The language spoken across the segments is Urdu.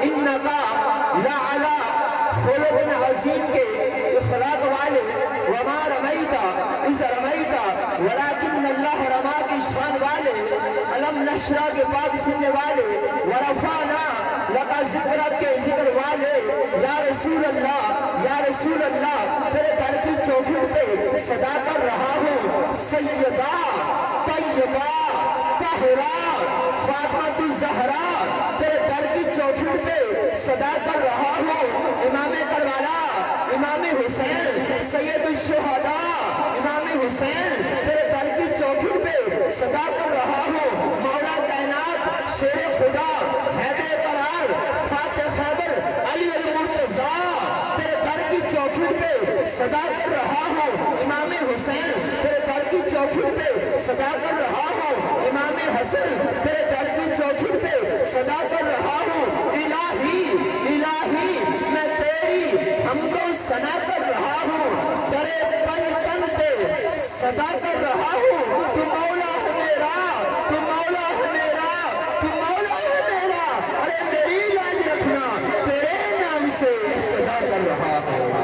انکا لعلا خلق عظیم کے اخلاق والے، وما رمیتا اذ رمیتا ولیکن اللہ رما کی شان والے، علم نشرہ کے پاک سننے والے، ورفعنا لقا ذکرت کے ذکر والے، یا رسول اللہ تیرے در کی چوکھٹ پہ صدا کر رہا ہوں سیدہ طیبہ طاہرہ فاطمہ الزہرا، تیرے در کی چوکھٹ پہ صدا کر رہا ہوں امام کربلا امام حسین سید الشہداء امام حسین، تیرے در کی چوکھٹ پہ صدا کر رہا ہوں مولا کائنات شیر خدا حیدر قرار فاتح خیبر علی المرتضیٰ، تیرے در کی چوکھٹ پہ صدا کر رہا ہوں امام حسین، تیرے در کی چوکھٹ پہ صدا کر رہا ہوں امام حسن، تیرے در کی چوکھٹ پہ صدا کر رہا ہوں الہی میں تیری حمد و ثنا کر رہا ہوں، تیرے پنجتن پہ صدا کر رہا ہوں تو مولا ہے میرا، تو مولا ہے میرا، تو مولا ہے میرا، ارے میری لاج رکھنا تیرے نام سے صدا کر رہا ہوں۔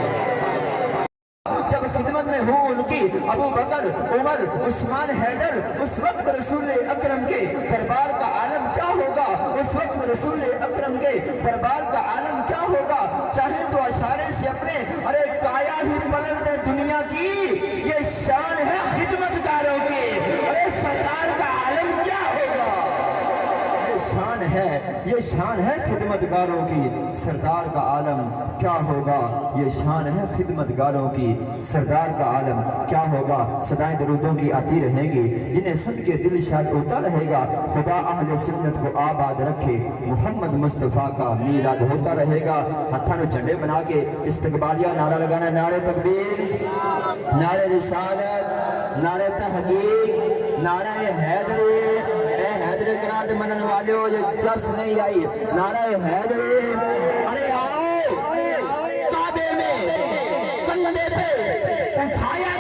جب خدمت میں ہوں ان کی ابو بکر عمر عثمان حیدر، اس وقت رسول اکرم کے دربار کا عالم کیا ہوگا، اس وقت رسول اکرم کے دربار کا عالم کیا ہوگا، چاہے تو اشارے سے اپنے ارے کایا ہی پلٹ دے دنیا کی، یہ شان ہے خدمت گاروں کی، ارے سرکار کا عالم کیا ہوگا، یہ شان ہے خدمت گاروں کی، سردار کا عالم کیا ہوگا، یہ شان ہے خدمت گاروں کی، سردار کا عالم کیا ہوگا۔ صدائیں درودوں کی آتی رہیں گی، جنہیں سن کے دل شاد ہوتا رہے گا، خدا اہل سنت کو آباد رکھے، محمد مصطفیٰ کا میلاد ہوتا رہے گا۔ ہتھانو جھنڈے بنا کے استقبالیہ نعرہ لگانا، نعرہ تکبیر، نعرہ رسالت، نعرہ تحقیق، نعرہ حیدر، اے حیدر گراند منن والے ہو یہ جس نہیں آئی، نعرہ حیدر، ارے آؤ کعبے میں کندھے پہ اٹھایا